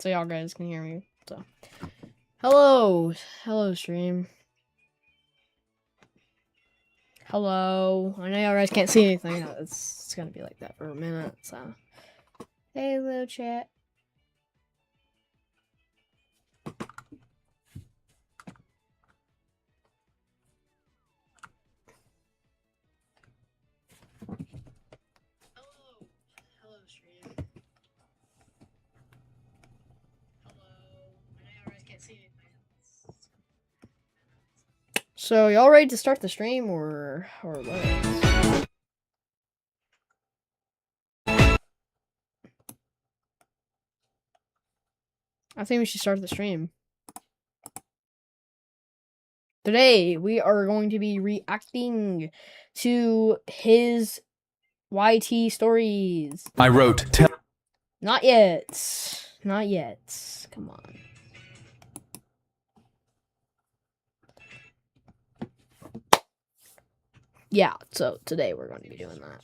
so y'all guys can hear me. So, hello stream. Hello. I know y'all guys can't see anything. It's gonna be like that for a minute. So, hey, little chat. Hello, stream. Hello. I know y'all guys can't see anything. So y'all ready to start the stream or what? I think we should start the stream. Today we are going to be reacting to his YT stories. I wrote Not yet. Not yet. Come on. Yeah, so today we're going to be doing that.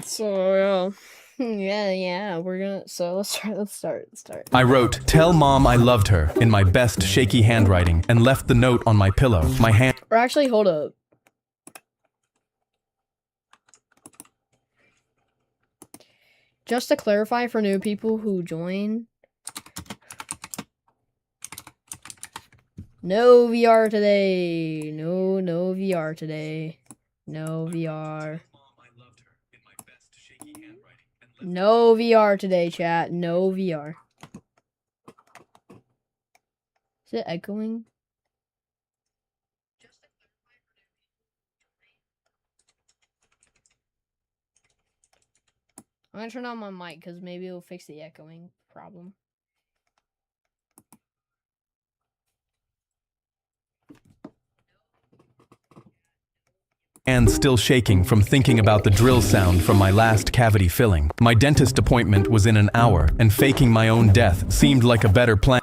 So yeah, we're gonna. So let's start. I wrote, "Tell mom I loved her" in my best shaky handwriting and left the note on my pillow. My hand. Or actually, hold up. Just to clarify for new people who join, no VR today. No VR today. No VR. No VR today, chat. No VR. Is it echoing? I'm gonna turn on my mic because maybe it'll fix the echoing problem. Hands still shaking from thinking about the drill sound from my last cavity filling. My dentist appointment was in an hour, and faking my own death seemed like a better plan.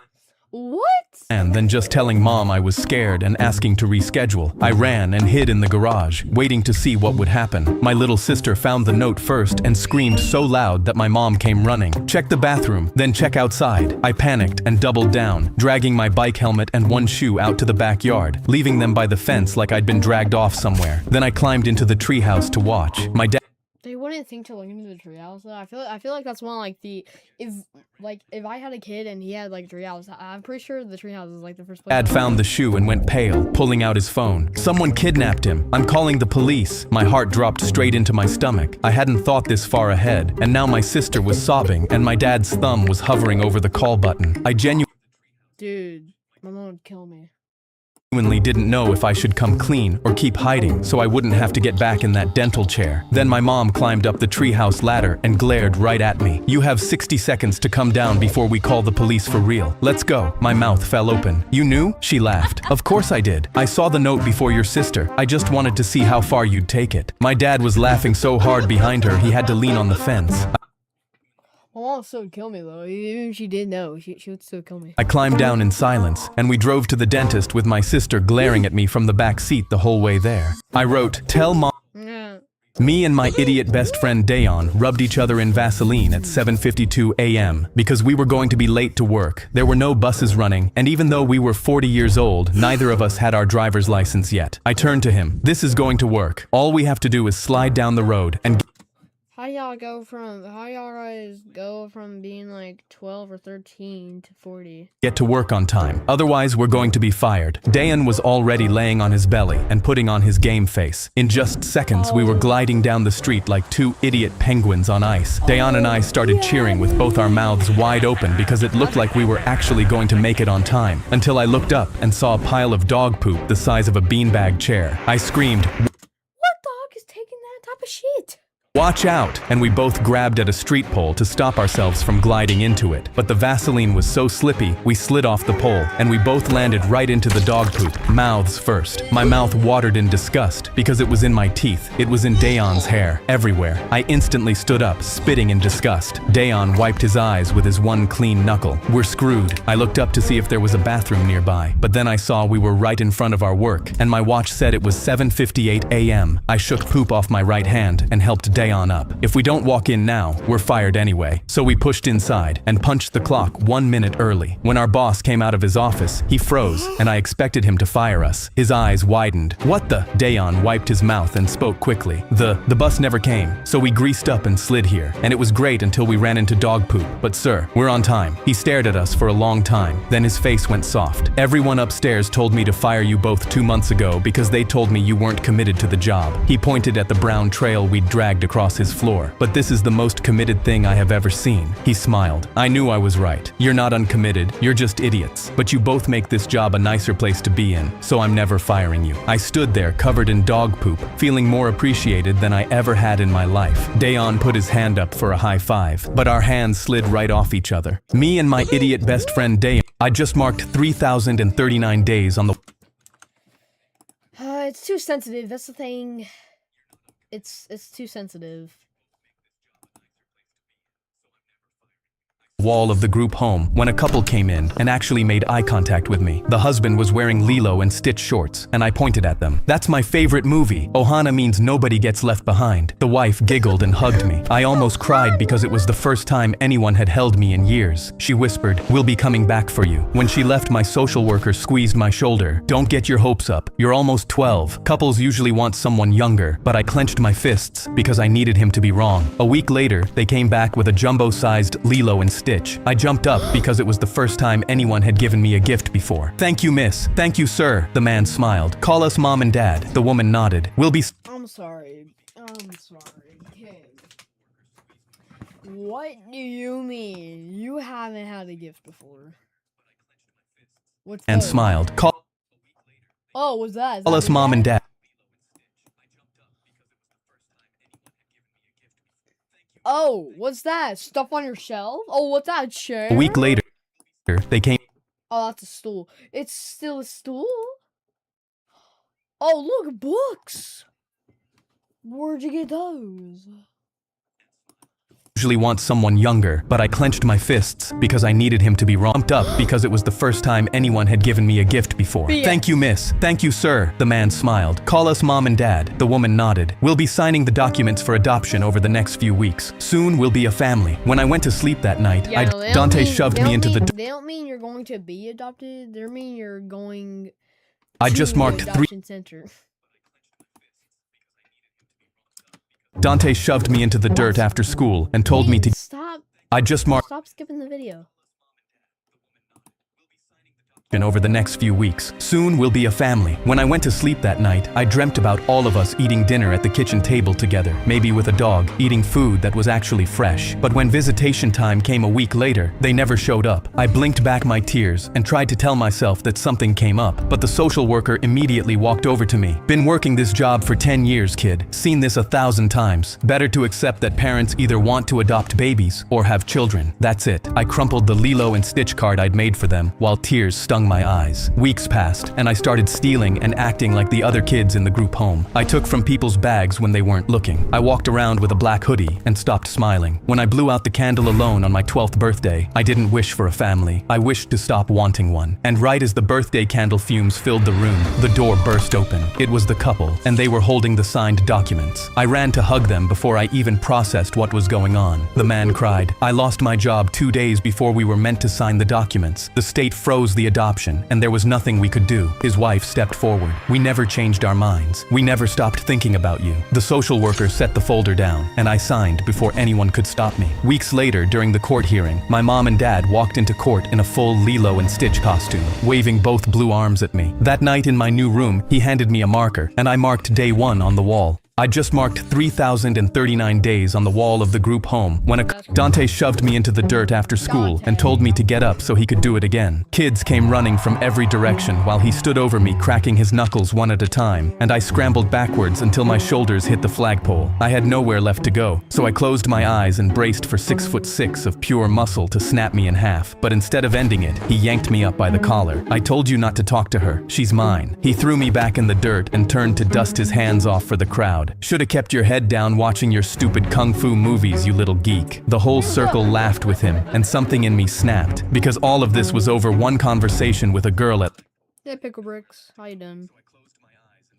What? And than just telling mom I was scared and asking to reschedule. I ran and hid in the garage, waiting to see what would happen. My little sister found the note first and screamed so loud that my mom came running. Check the bathroom, then check outside. I panicked and doubled down, dragging my bike helmet and one shoe out to the backyard, leaving them by the fence like I'd been dragged off somewhere. Then I climbed into the treehouse to watch. My dad. They wouldn't think to look into the treehouse though. I feel like that's one like the if I had a kid and he had like treehouse, I'm pretty sure the treehouse is like the first place. Dad found the shoe and went pale, pulling out his phone. Someone kidnapped him. I'm calling the police. My heart dropped straight into my stomach. I hadn't thought this far ahead, and now my sister was sobbing and my dad's thumb was hovering over the call button. I Dude, my mom would kill me. Genuinely didn't know if I should come clean or keep hiding so I wouldn't have to get back in that dental chair. Then my mom climbed up the treehouse ladder and glared right at me. "You have 60 seconds to come down before we call the police for real. Let's go." My mouth fell open. "You knew?" She laughed. "Of course I did. I saw the note before your sister. I just wanted to see how far you'd take it." My dad was laughing so hard behind her he had to lean on the fence. My mom would still kill me though. Even if she did know, she would still kill me. I climbed down in silence, and we drove to the dentist with my sister glaring at me from the back seat the whole way there. I wrote, "Tell mom." Yeah. Me and my idiot best friend Dayon rubbed each other in Vaseline at 7:52 a.m. because we were going to be late to work. There were no buses running, and even though we were 40 years old, neither of us had our driver's license yet. I turned to him. "This is going to work. All we have to do is slide down the road and..." How y'all guys go from being like 12 or 13 to 40? "Get to work on time. Otherwise, we're going to be fired." Dayan was already laying on his belly and putting on his game face. In just seconds, we were gliding down the street like two idiot penguins on ice. Dayan and I started cheering with both our mouths wide open because it looked like we were actually going to make it on time, until I looked up and saw a pile of dog poop the size of a beanbag chair. I screamed, What dog is taking that type of shit? Watch out! And we both grabbed at a street pole to stop ourselves from gliding into it. But the Vaseline was so slippy, we slid off the pole, and we both landed right into the dog poop, mouths first. My mouth watered in disgust, because it was in my teeth. It was in Dayan's hair, everywhere. I instantly stood up, spitting in disgust. Dayan wiped his eyes with his one clean knuckle. We're screwed. I looked up to see if there was a bathroom nearby, but then I saw we were right in front of our work, and my watch said it was 7:58 a.m. I shook poop off my right hand and helped Dayan up. If we don't walk in now, we're fired anyway. So we pushed inside and punched the clock 1 minute early. When our boss came out of his office, he froze, and I expected him to fire us. His eyes widened. What the? Dayan wiped his mouth and spoke quickly. The bus never came, so we greased up and slid here, and it was great until we ran into dog poop. But sir, we're on time. He stared at us for a long time, then his face went soft. Everyone upstairs told me to fire you both 2 months ago because they told me you weren't committed to the job. He pointed at the brown trail we'd dragged across his floor. But this is the most committed thing I have ever seen. He smiled. I knew I was right. You're not uncommitted, you're just idiots. But you both make this job a nicer place to be in, so I'm never firing you. I stood there covered in dog poop, feeling more appreciated than I ever had in my life. Dayan put his hand up for a high five, but our hands slid right off each other. Me and my idiot best friend Dayan. I just marked 3,039 days on the It's too sensitive. That's the thing. It's too sensitive. wall of the group home when a couple came in and actually made eye contact with me. The husband was wearing Lilo and Stitch shorts, and I pointed at them. That's my favorite movie. Ohana means nobody gets left behind. The wife giggled and hugged me. I almost cried because it was the first time anyone had held me in years. She whispered, "We'll be coming back for you." When she left, my social worker squeezed my shoulder. "Don't get your hopes up. You're almost 12. Couples usually want someone younger," but I clenched my fists because I needed him to be wrong. A week later, they came back with a jumbo-sized Lilo and Stitch. I jumped up because it was the first time anyone had given me a gift before. "Thank you, miss. Thank you, sir." The man smiled. "Call us mom and dad." The woman nodded. "We'll be I'm sorry, kid. What do you mean? You haven't had a gift before? What's and that? smiled. Call What's that? Is us that your mom and dad? dad." Oh, what's that? Stuff on your shelf? Oh, what's that? Chair? A week later, they came Oh, that's a stool. It's still a stool? Oh, look, books! Where'd you get those? usually want someone younger, but I clenched my fists because I needed him to be jumped up because it was the first time anyone had given me a gift before. Yeah. "Thank you, miss. Thank you, sir." The man smiled. "Call us mom and dad." The woman nodded. "We'll be signing the documents for adoption over the next few weeks. Soon we'll be a family." When I went to sleep that night, Yeah, no, they don't Dante mean- shoved they me don't into the mean- door. They don't mean you're going to be adopted. They mean you're going I to just the marked three. adoption center. Dante shoved me into the dirt after school and told me to. Stop. I just marked Stop skipping the video. over the next few weeks. Soon we'll be a family. When I went to sleep that night, I dreamt about all of us eating dinner at the kitchen table together, maybe with a dog, eating food that was actually fresh. But when visitation time came a week later, they never showed up. I blinked back my tears and tried to tell myself that something came up, but the social worker immediately walked over to me. "Been working this job for 10 years, kid. Seen this 1,000 times. Better to accept that parents either want to adopt babies or have children. That's it." I crumpled the Lilo and Stitch card I'd made for them, while tears stung my eyes. Weeks passed, and I started stealing and acting like the other kids in the group home. I took from people's bags when they weren't looking. I walked around with a black hoodie and stopped smiling. When I blew out the candle alone on my 12th birthday, I didn't wish for a family. I wished to stop wanting one. And right as the birthday candle fumes filled the room, the door burst open. It was the couple, and they were holding the signed documents. I ran to hug them before I even processed what was going on. The man cried, "I lost my job 2 days before we were meant to sign the documents. The state froze the adoption, and there was nothing we could do." His wife stepped forward. "We never changed our minds. We never stopped thinking about you." The social worker set the folder down, and I signed before anyone could stop me. Weeks later, during the court hearing, my mom and dad walked into court in a full Lilo and Stitch costume, waving both blue arms at me. That night in my new room, he handed me a marker, and I marked day 1 on the wall. I just marked 3,039 days on the wall of the group home when Dante shoved me into the dirt after school and told me to get up so he could do it again. Kids came running from every direction while he stood over me cracking his knuckles one at a time, and I scrambled backwards until my shoulders hit the flagpole. I had nowhere left to go, so I closed my eyes and braced for 6'6" of pure muscle to snap me in half, but instead of ending it, he yanked me up by the collar. I told you not to talk to her, she's mine. He threw me back in the dirt and turned to dust his hands off for the crowd. Shoulda kept your head down watching your stupid kung fu movies, you little geek. The whole circle laughed with him, and something in me snapped, because all of this was over one conversation with a girl at Yeah, Pickle Bricks. How you doing?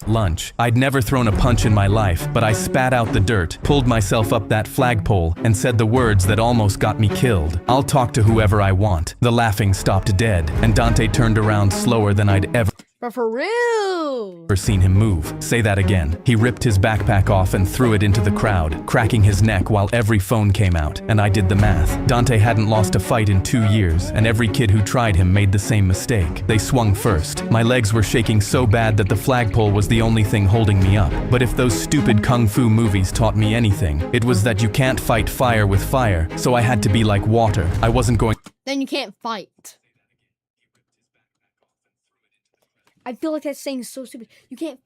lunch. I'd never thrown a punch in my life, but I spat out the dirt, pulled myself up that flagpole, and said the words that almost got me killed. I'll talk to whoever I want. The laughing stopped dead, and Dante turned around slower than I'd ever But for real! seen him move. Say that again. He ripped his backpack off and threw it into the crowd, cracking his neck while every phone came out, and I did the math. Dante hadn't lost a fight in 2 years, and every kid who tried him made the same mistake. They swung first. My legs were shaking so bad that the flagpole was the only thing holding me up. But if those stupid kung fu movies taught me anything, it was that you can't fight fire with fire, so I had to be like water. I wasn't going Then you can't fight. I feel like that saying is so stupid. You can't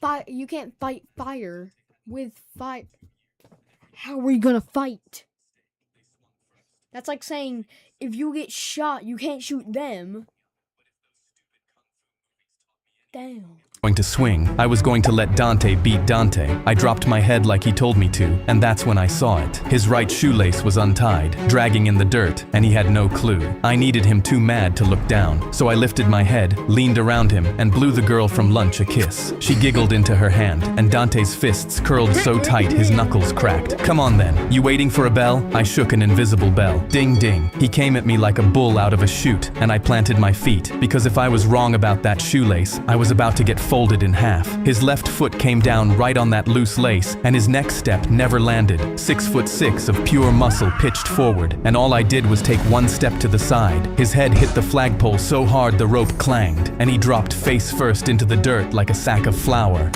fight fire with fire. How are you gonna fight? That's like saying if you get shot, you can't shoot them. Damn. to swing. I was going to let Dante beat Dante. I dropped my head like he told me to, and that's when I saw it. His right shoelace was untied, dragging in the dirt, and he had no clue. I needed him too mad to look down, so I lifted my head, leaned around him, and blew the girl from lunch a kiss. She giggled into her hand, and Dante's fists curled so tight his knuckles cracked. Come on then, you waiting for a bell? I shook an invisible bell. Ding ding. He came at me like a bull out of a chute, and I planted my feet, because if I was wrong about that shoelace, I was about to get folded in half. His left foot came down right on that loose lace, and his next step never landed. 6'6" of pure muscle pitched forward, and all I did was take one step to the side. His head hit the flagpole so hard the rope clanged, and he dropped face first into the dirt like a sack of flour.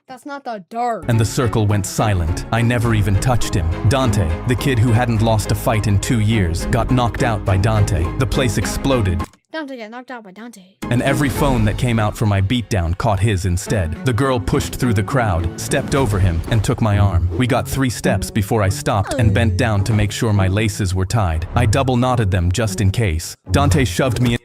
That's not the dirt. And the circle went silent. I never even touched him. Dante, the kid who hadn't lost a fight in 2 years, got knocked out by Dante. The place exploded. Dante got knocked out by Dante. And every phone that came out for my beatdown caught his instead. The girl pushed through the crowd, stepped over him, and took my arm. We got 3 steps before I stopped and bent down to make sure my laces were tied. I double knotted them just in case. Dante shoved me in.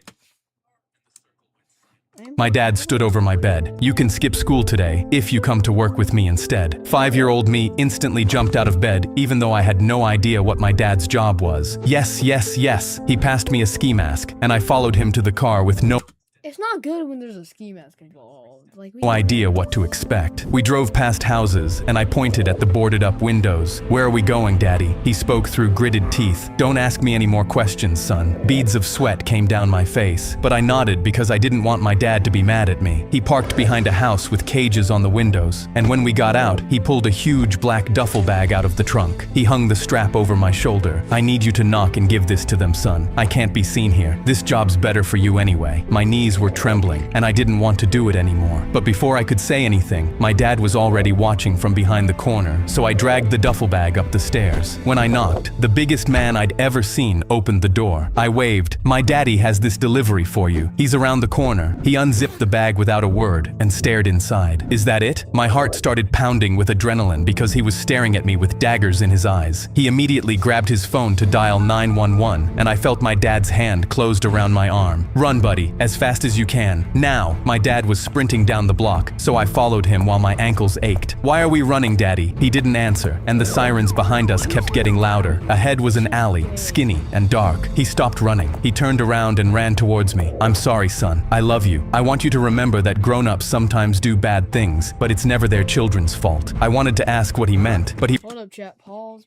My dad stood over my bed. You can skip school today, if you come to work with me instead. 5-year-old me instantly jumped out of bed, even though I had no idea what my dad's job was. Yes, yes, yes. He passed me a ski mask, and I followed him to the car with no It's not good when there's a ski mask involved. Like, idea what to expect. We drove past houses, and I pointed at the boarded-up windows. Where are we going, Daddy? He spoke through gritted teeth. Don't ask me any more questions, son. Beads of sweat came down my face, but I nodded because I didn't want my dad to be mad at me. He parked behind a house with cages on the windows, and when we got out, he pulled a huge black duffel bag out of the trunk. He hung the strap over my shoulder. I need you to knock and give this to them, son. I can't be seen here. This job's better for you anyway. My knees were trembling, and I didn't want to do it anymore. But before I could say anything, my dad was already watching from behind the corner, so I dragged the duffel bag up the stairs. When I knocked, the biggest man I'd ever seen opened the door. I waved. My daddy has this delivery for you. He's around the corner. He unzipped the bag without a word and stared inside. Is that it? My heart started pounding with adrenaline because he was staring at me with daggers in his eyes. He immediately grabbed his phone to dial 911, and I felt my dad's hand closed around my arm. Run, buddy, as fast as you can. Now! My dad was sprinting down the block, so I followed him while my ankles ached. Why are we running, Daddy? He didn't answer, and the sirens behind us kept getting louder. Ahead was an alley, skinny and dark. He stopped running. He turned around and ran towards me. I'm sorry, son. I love you. I want you to remember that grown-ups sometimes do bad things, but it's never their children's fault. I wanted to ask what he meant, but he— Hold up, chat. Pause.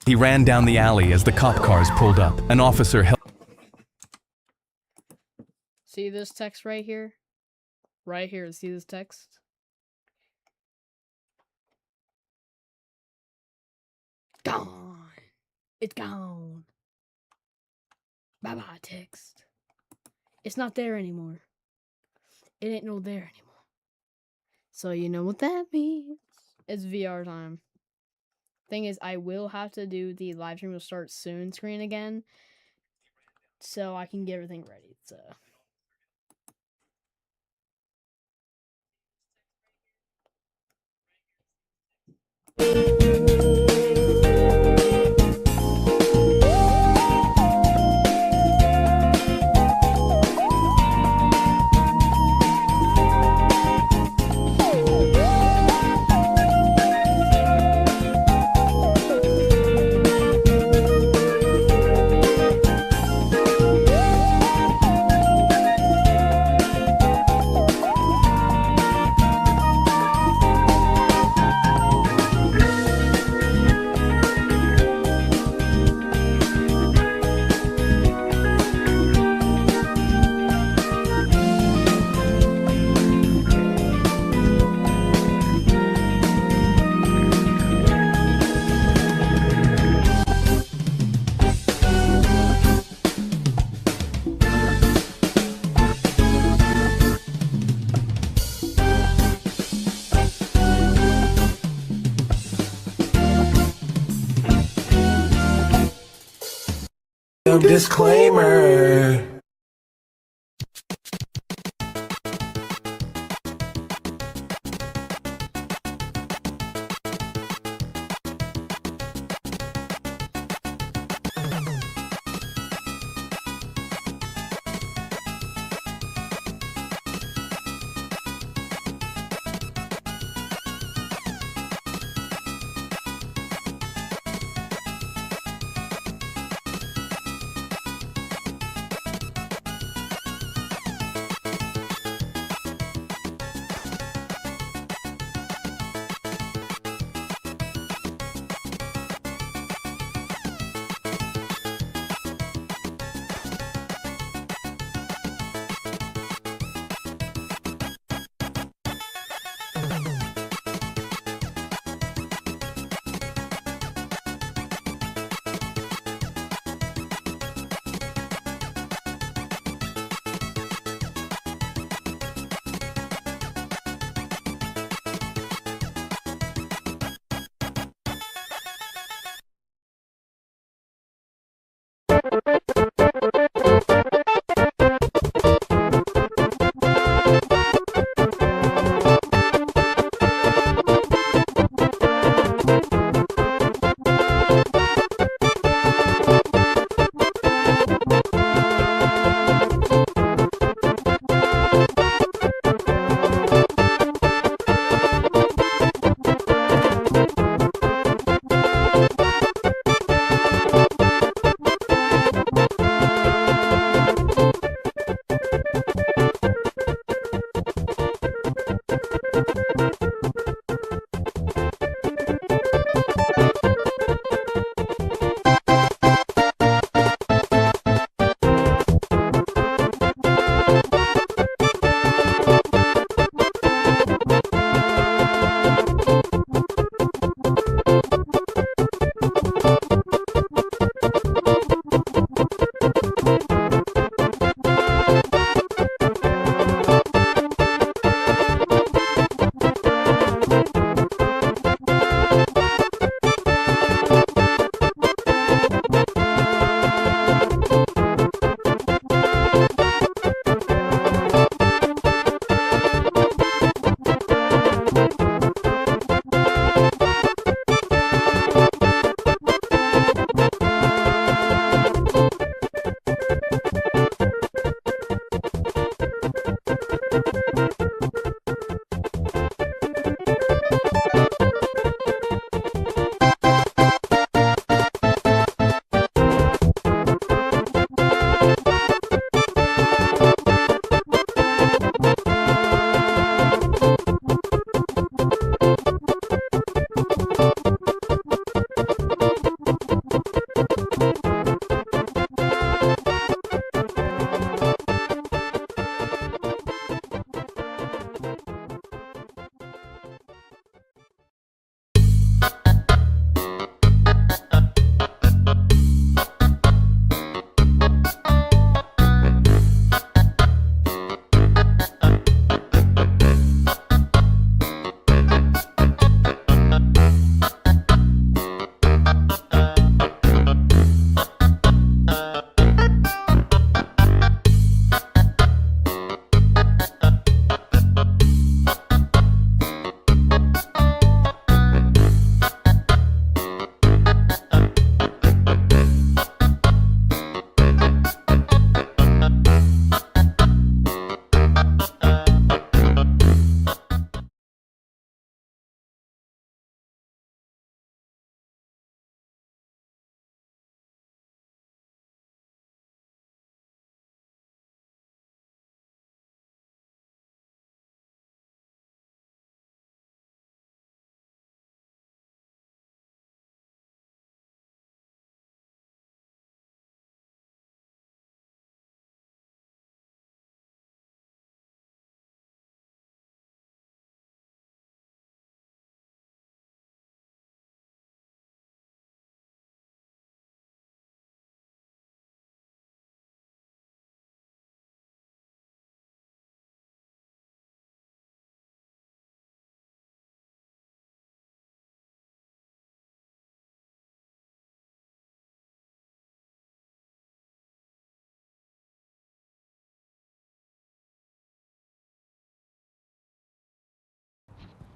He ran down the alley as the cop cars pulled up. An officer held. See this text right here? Right here, see this text? Gone. It's gone. Bye-bye, text. It's not there anymore. It ain't no there anymore. So you know what that means. It's VR time. Thing is, I will have to do the live stream will start soon screen again. So I can get everything ready. So Disclaimer.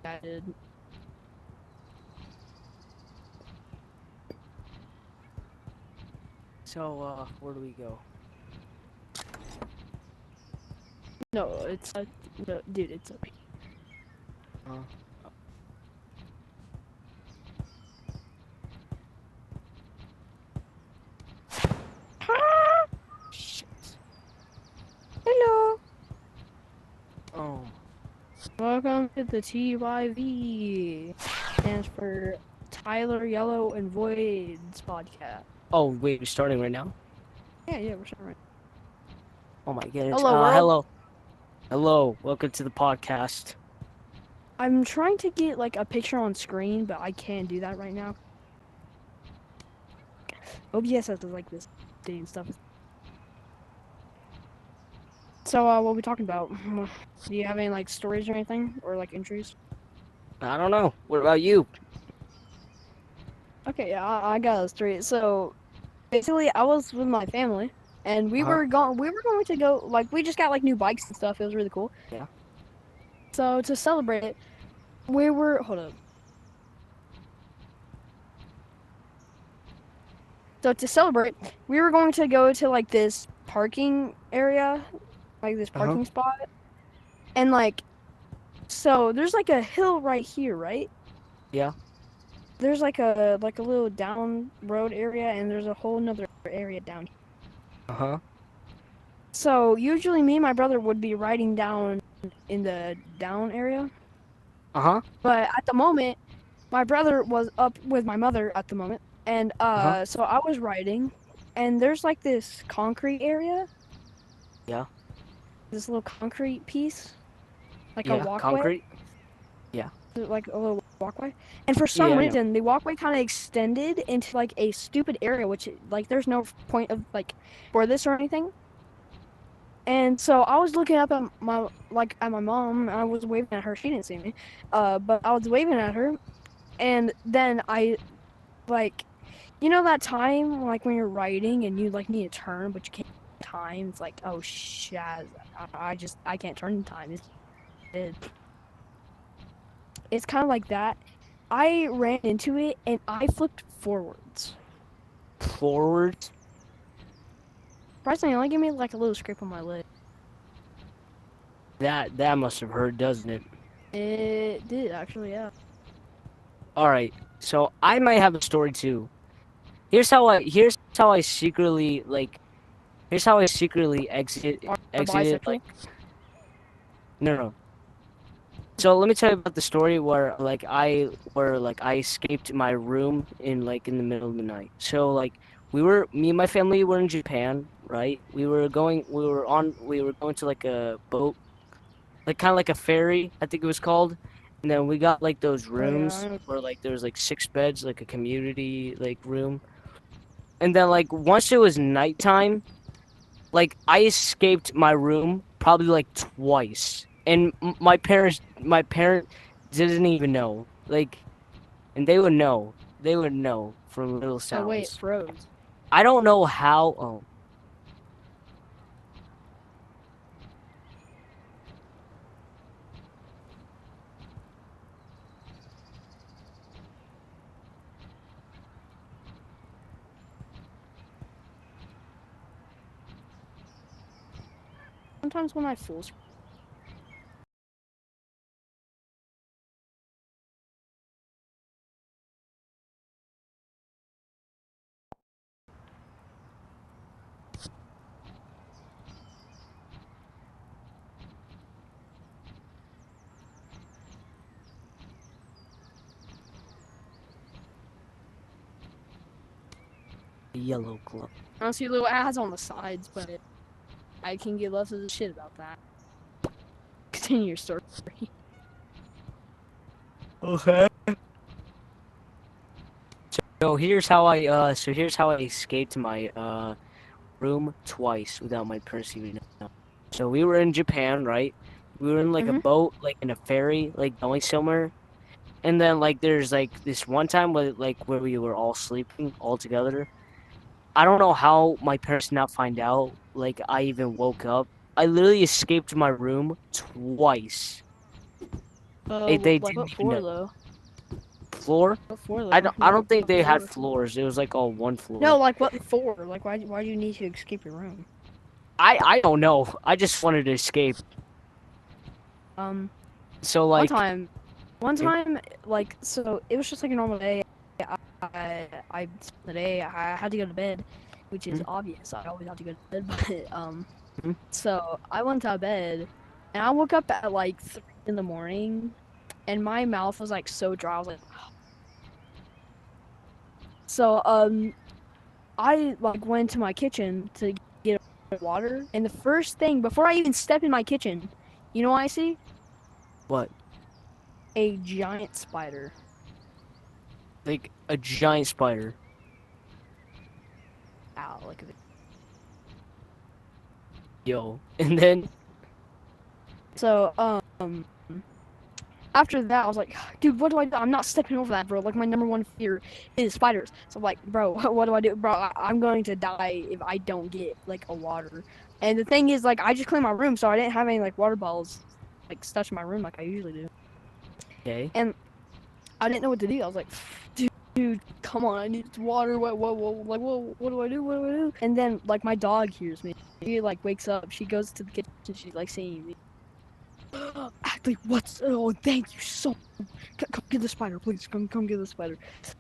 I did. So, where do we go? No, it's no, dude, it's okay. Shit. Hello. Oh. Welcome to the TYV. Stands for Tyler Yellow and Voids podcast. Oh, wait, we're starting right now? Yeah, we're starting. Oh my goodness. Hello, world. Hello. Hello. Welcome to the podcast. I'm trying to get like a picture on screen, but I can't do that right now. OBS has like this day and stuff. So, what are we talking about? Do you have any like stories or anything, or like entries? I don't know. What about you? Okay, yeah, I got a story. So, basically, I was with my family, and we were going. We were going to go. Like, we just got like new bikes and stuff. It was really cool. Yeah. So to celebrate it, we were. Hold up. So to celebrate, we were going to go to like this parking area, like this parking spot, and like, so there's like a hill right here, right? Yeah. There's like a little down road area, and there's a whole nother area down here. Uh-huh. So usually me and my brother would be riding down in the down area, Uh-huh. but at the moment, my brother was up with my mother at the moment, and so I was riding, and there's like this concrete area. Yeah. This little concrete piece, like Yeah, a walkway. concrete. Like a little walkway, and for some Yeah, I know. reason the walkway kind of extended into like a stupid area, which like there's no point of like for this or anything. And so I was looking up at my mom, and I was waving at her. She didn't see me, but I was waving at her, and then I like, you know that time like when you're riding and you like need to turn but you can't time. It's like, oh shaz, I can't turn in time. It's kind of like that. I ran into it and I flipped forwards. Forward. Surprisingly, it only gave me like a little scrape on my leg. That must have hurt, doesn't it? It did actually, yeah. All right. So I might have a story too. Here's how I secretly exited Bisexual? like no. So let me tell you about the story where I escaped my room in the middle of the night. So me and my family were in Japan, right? We were going to like a boat, like kind of like a ferry, I think it was called. And then we got like those rooms I know. where like there was like 6 beds, like a community like room. And then like once it was nighttime, like I escaped my room probably like twice. And my parent didn't even know. Like, and they would know. They would know from little sounds. Oh wait, it froze. I don't know how. Oh. Sometimes when I full Yellow glove. I don't see little ads on the sides, but I can give less of a shit about that. Continue your story. Okay. So here's how I escaped my room twice without my parents even knowing. So we were in Japan, right? We were in like a boat, like in a ferry, like going somewhere. And then like there's like this one time where we were all sleeping all together. I don't know how my parents did not find out. Like I even woke up. I literally escaped my room twice. They like didn't what even floor know. though? Floor? What floor though? I don't think What they had floor? floors. It was like all one floor. No, like what floor? Like why do you need to escape your room? I don't know. I just wanted to escape. Um, So one like yeah. time, like so it was just like a normal day. I spent the day I had to go to bed, which is Mhm. obvious. I always have to go to bed, but Mhm. so I went to bed, and I woke up at like 3 in the morning, and my mouth was like so dry. I was like, so I like went to my kitchen to get water, and the first thing before I even step in my kitchen, you know what I see? What? A giant spider. Like a giant spider. Out like a Yo. And then so after that I was like, dude, what do I do? I'm not stepping over that, bro. Like my number one fear is spiders. So I'm like, bro, what do I do? Bro, I'm going to die if I don't get like a water. And the thing is, like, I just cleaned my room, so I didn't have any like water bottles like stuck in my room like I usually do. okay. And I didn't know what to do. I was like, dude, come on, I need water. What do I do? What do I do? And then like my dog hears me. She like wakes up. She goes to the kitchen. She's like seeing me. Actually, what's? Oh, thank you so. Come get the spider, please. Come get the spider.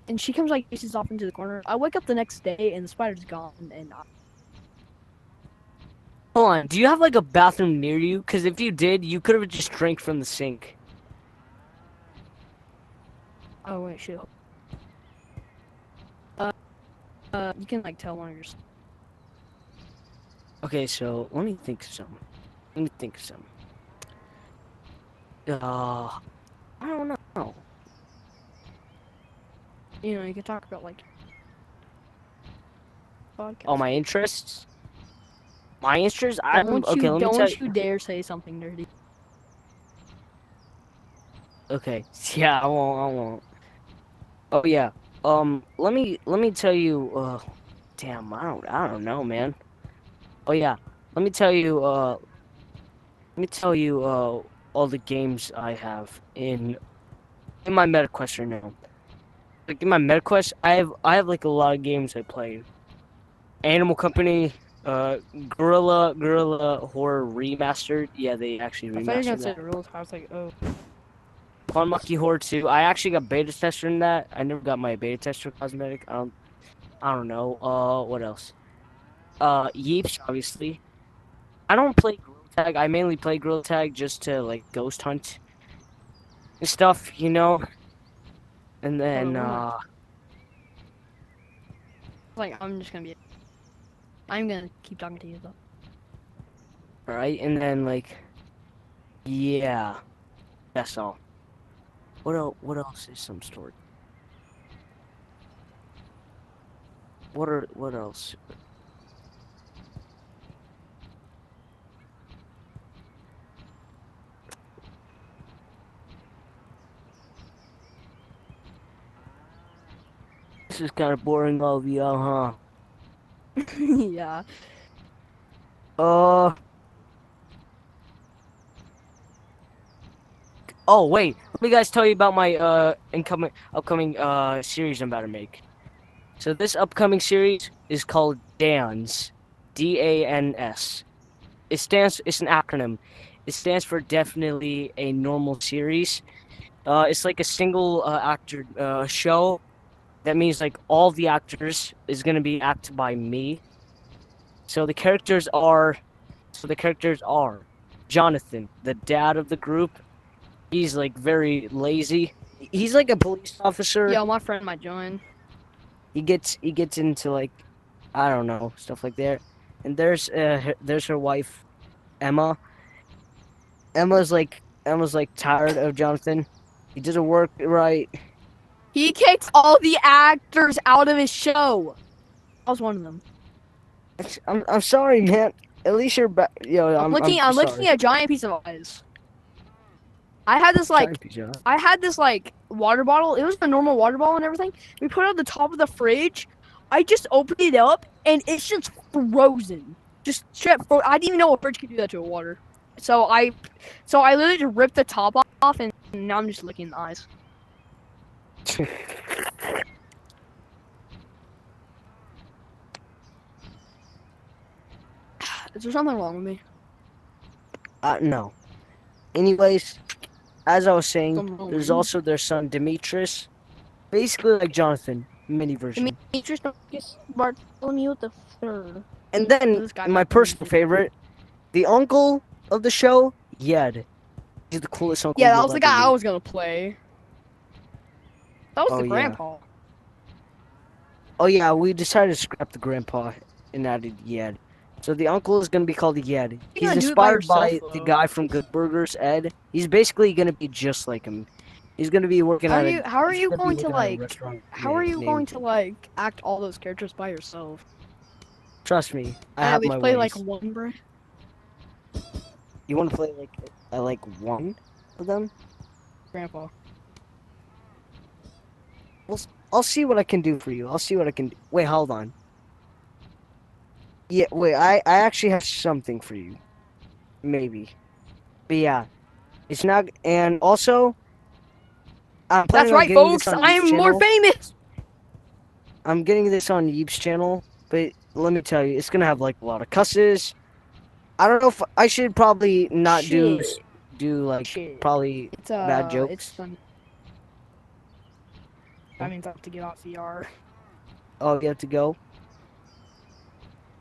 And she comes like faces off into the corner. I wake up the next day and the spider's gone. And Hold on. Do you have like a bathroom near you? Because if you did, you could have just drank from the sink. oh wait, shit. You can like tell one of your. Okay, so let me think of something. Let me think of something. I don't know. You know, you can talk about like. Podcast. Oh, my interests. My interests. I Don't okay. you Let me tell you. don't you dare say something dirty. Okay. Yeah, I won't. I won't. Oh yeah. Let me tell you. Damn. I don't know, man. Oh yeah. Let me tell you. Let me tell you. All the games I have in my MetaQuest right now. Like in my MetaQuest, I have like a lot of games I play. Animal Company, Gorilla Horror Remastered. Yeah, they actually I thought you were gonna remastered say that. rules. I was like, oh. Fun Monkey Horror 2. I actually got beta tester in that. I never got my beta tester cosmetic. I don't know. What else? Yeeps, obviously. I don't play Gorilla Tag. I mainly play Gorilla Tag just to like ghost hunt and stuff, you know. And then Like I'm just gonna be. I'm gonna keep talking to you though. right, and then like, yeah, that's all. What else is some story? What else? This is kind of boring, all of you, huh? Yeah. Uh. Oh wait, let me guys tell you about my upcoming series I'm about to make. So this upcoming series is called DANS, DANS. It's an acronym. It stands for Definitely a Normal Series. It's like a single actor show. That means like all the actors is gonna be acted by me. So the characters are Jonathan, the dad of the group. He's like very lazy. He's like a police officer. Yo, my friend might join. He gets into like I don't know, stuff like that. And there's her wife, Emma. Emma's like tired of Jonathan. He doesn't work right. He kicks all the actors out of his show. I was one of them. I'm sorry, man. At least you're back. Yo, I'm looking sorry. at a giant piece of ice. I had this like water bottle. It was a normal water bottle and everything. We put it on the top of the fridge. I just opened it up and it's just frozen. Just straight I didn't even know a fridge could do that to a water. So I literally just ripped the top off and Now I'm just looking in the eyes. Is there something wrong with me? No. Anyways, as I was saying, Something wrong there's with me? also their son Demetrius, basically like Jonathan, mini version. Demetrius Bartholomew the Third. And then This guy my might be personal easy. favorite, the uncle of the show, Yed. He's the coolest uncle. Yeah, that you'll was the ever guy I meet. was gonna play. That was Oh, the yeah. grandpa. Oh yeah, we decided to scrap the grandpa and added Yed. So the uncle is gonna be called Yed. You're He's gonna do it by inspired by yourself, the though. guy from Good Burgers, Ed. He's basically gonna be just like him. He's gonna be working How at are a. you? How are he's you gonna be going to working at a like? restaurant How are you named- going to like act all those characters by yourself? Trust me, I And have at least my play ways. like one, bro. You want to play like one of them? Grandpa. I'll see what I can do for you. I'll see what I can do. Wait, hold on. Yeah, wait, I actually have something for you. Maybe. But yeah. It's not, and also, I'm That's planning on right, getting this folks. on I Yeep's am more channel. famous. I'm getting this on Yeep's channel, but let me tell you, it's gonna have like a lot of cusses. I don't know if I should probably not do like Shit. probably It's bad jokes. It's fun. That means I have to get off VR. Oh, you have to go.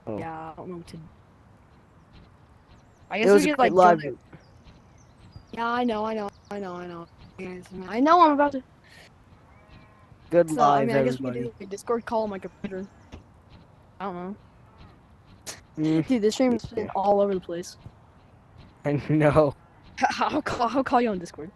Oh. Yeah, I don't know what to. I It guess was we a could great like. live. Yeah, I know. Yes, I know I'm about to. Good So, I live, mean, I guess we everybody. could do a Discord call on my computer. I don't know. Mm, Dude, this stream's been all over the place. I know. I'll call you on Discord.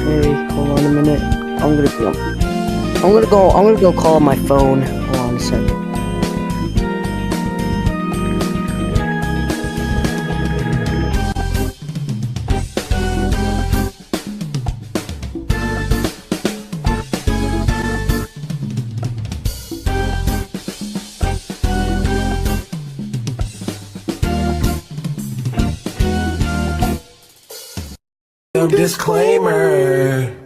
Hey, hold on a minute. I'm gonna go call on my phone. Hold on a second. Disclaimer.